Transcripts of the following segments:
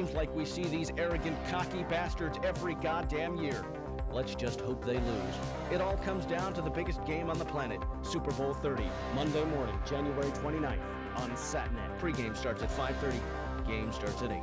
Seems like we see these arrogant, cocky bastards every goddamn year. Let's just hope they lose. It all comes down to the biggest game on the planet, Super Bowl 30, Monday morning, January 29th, on Satnet. Pre-game starts at 5:30. Game starts at 8.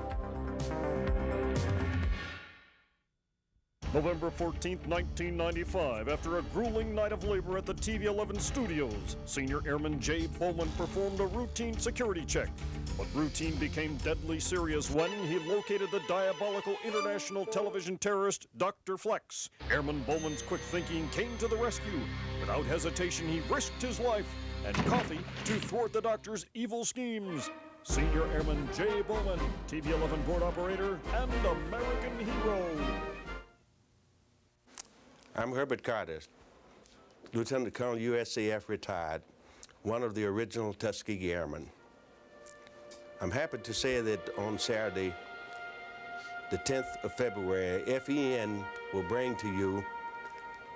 November 14th, 1995, after a grueling night of labor at the TV11 studios, Senior Airman Jay Bowman performed a routine security check. But routine became deadly serious when he located the diabolical international television terrorist Dr. Flex. Airman Bowman's quick thinking came to the rescue. Without hesitation, he risked his life and coffee to thwart the doctor's evil schemes. Senior Airman Jay Bowman, TV11 board operator and American hero. I'm Herbert Carter, Lieutenant Colonel USAF retired, one of the original Tuskegee Airmen. I'm happy to say that on Saturday, the 10th of February, FEN will bring to you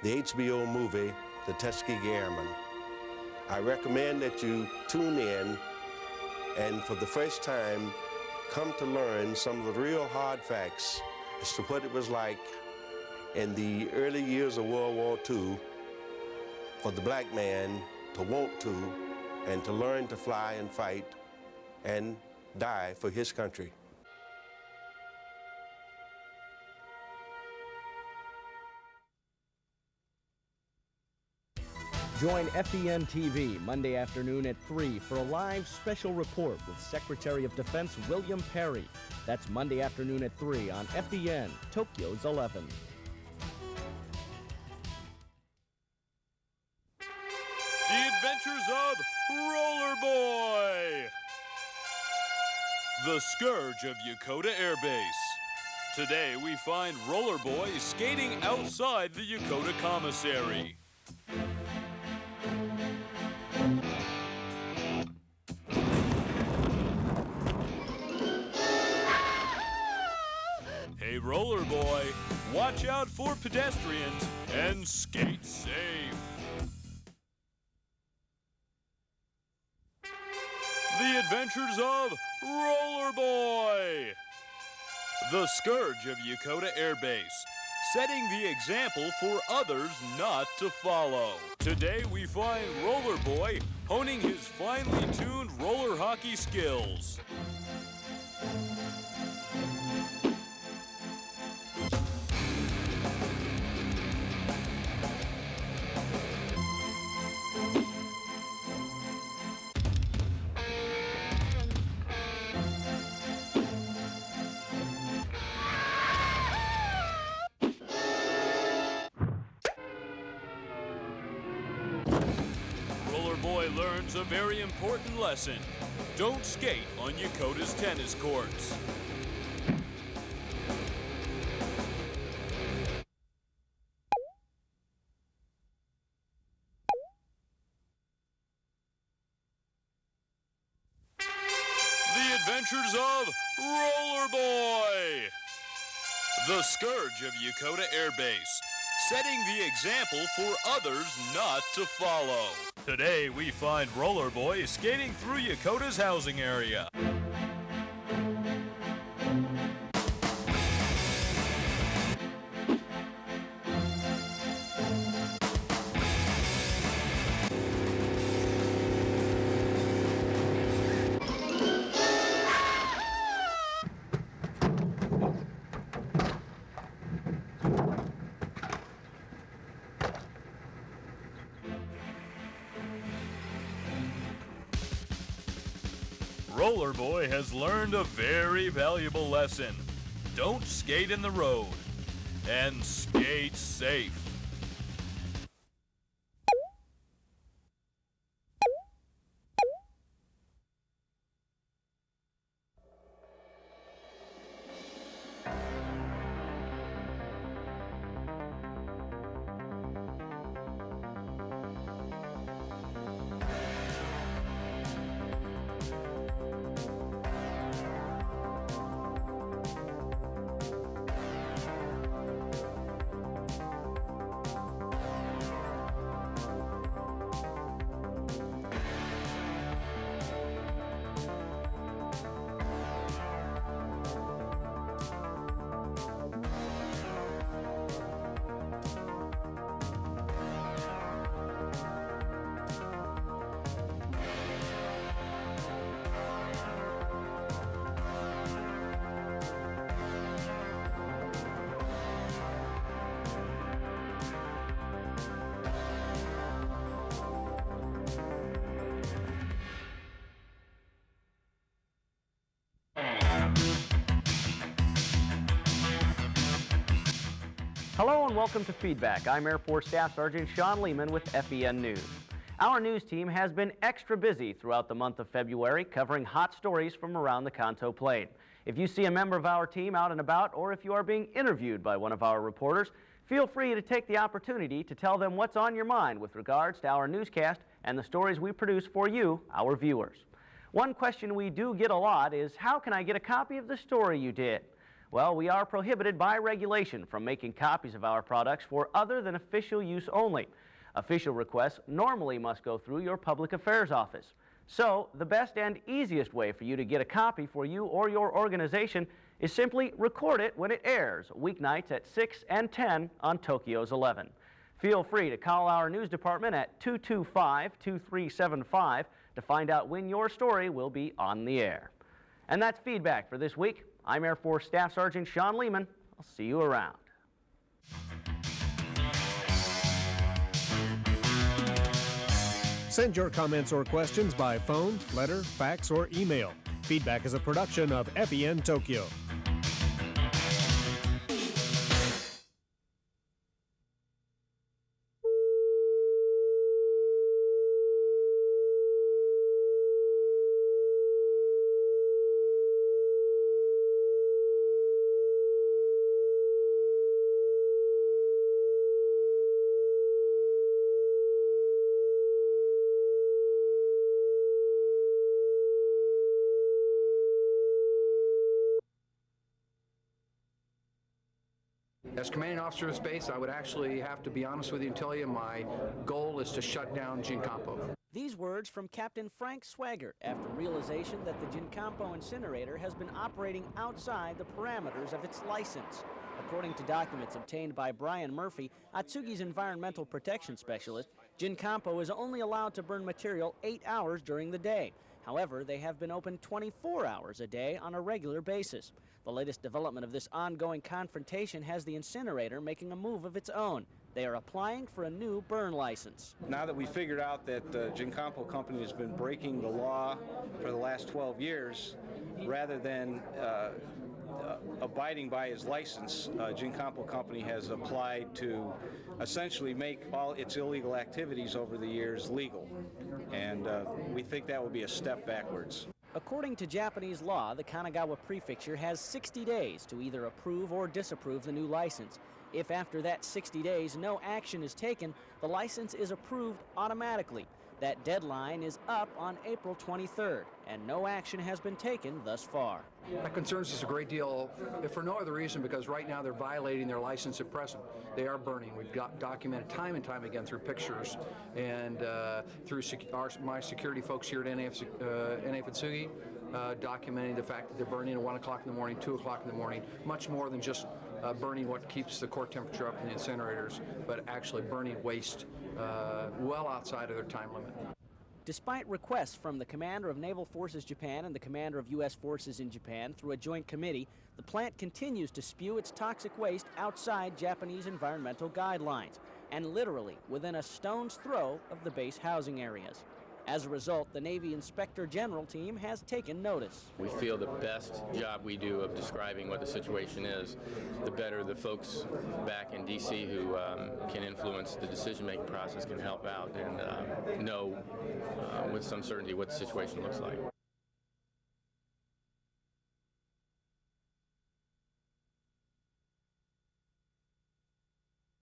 the HBO movie, The Tuskegee Airmen. I recommend that you tune in and for the first time, come to learn some of the real hard facts as to what it was like in the early years of World War II for the black man to want to and to learn to fly and fight and die for his country. Join FEN TV Monday afternoon at 3 for a live special report with Secretary of Defense William Perry. That's Monday afternoon at 3 on FEN, Tokyo's 11. The Adventures of RollerBoy, the scourge of Yokota Air Base. Today we find RollerBoy skating outside the Yokota commissary. Hey RollerBoy, watch out for pedestrians and skate safe. The Adventures of RollerBoy, the scourge of Yokota Air Base, setting the example for others not to follow. Today we find RollerBoy honing his finely tuned roller hockey skills. RollerBoy learns a very important lesson. Don't skate on Yokota's tennis courts. The Adventures of RollerBoy, the scourge of Yokota Air Base, setting the example for others not to follow. Today we find RollerBoy skating through Yokota's housing area. RollerBoy has learned a very valuable lesson. Don't skate in the road, and skate safe. Hello and welcome to Feedback. I'm Air Force Staff Sergeant Sean Lehman with FEN News. Our news team has been extra busy throughout the month of February covering hot stories from around the Kanto Plain. If you see a member of our team out and about, or if you are being interviewed by one of our reporters, feel free to take the opportunity to tell them what's on your mind with regards to our newscast and the stories we produce for you, our viewers. One question we do get a lot is, how can I get a copy of the story you did? Well, we are prohibited by regulation from making copies of our products for other than official use only. Official requests normally must go through your public affairs office. So, the best and easiest way for you to get a copy for you or your organization is simply record it when it airs, weeknights at 6 and 10 on Tokyo's 11. Feel free to call our news department at 225-2375 to find out when your story will be on the air. And that's Feedback for this week. I'm Air Force Staff Sergeant Sean Lehman. I'll see you around. Send your comments or questions by phone, letter, fax, or email. Feedback is a production of FEN Tokyo. As commanding officer of space, I would actually have to be honest with you and tell you my goal is to shut down Gincampo. These words from Captain Frank Swaggart after realization that the Gincampo incinerator has been operating outside the parameters of its license. According to documents obtained by Brian Murphy, Atsugi's environmental protection specialist, Gincampo is only allowed to burn material 8 hours during the day. However, they have been open 24 hours a day on a regular basis. The latest development of this ongoing confrontation has the incinerator making a move of its own. They are applying for a new burn license. Now that we figured out that the Gincampo company has been breaking the law for the last 12 years, rather than abiding by his license, Gincampo company has applied to essentially make all its illegal activities over the years legal. And we think that would be a step backwards. According to Japanese law, the Kanagawa Prefecture has 60 days to either approve or disapprove the new license. If after that 60 days no action is taken, the license is approved automatically. That deadline is up on April 23rd, and no action has been taken thus far. That concerns us a great deal, if for no other reason, because right now they're violating their license at present. They are burning. We've got documented time and time again through pictures and through my security folks here at NAFTSUGI, documenting the fact that they're burning at 1 o'clock in the morning, 2 o'clock in the morning, much more than just burning what keeps the core temperature up in the incinerators, but actually burning waste well outside of their time limit. Despite requests from the Commander of Naval Forces Japan and the Commander of U.S. Forces in Japan through a joint committee, the plant continues to spew its toxic waste outside Japanese environmental guidelines, and literally within a stone's throw of the base housing areas. As a result, the Navy Inspector General team has taken notice. We feel the best job we do of describing what the situation is, the better the folks back in D.C. who can influence the decision-making process can help out and know with some certainty what the situation looks like.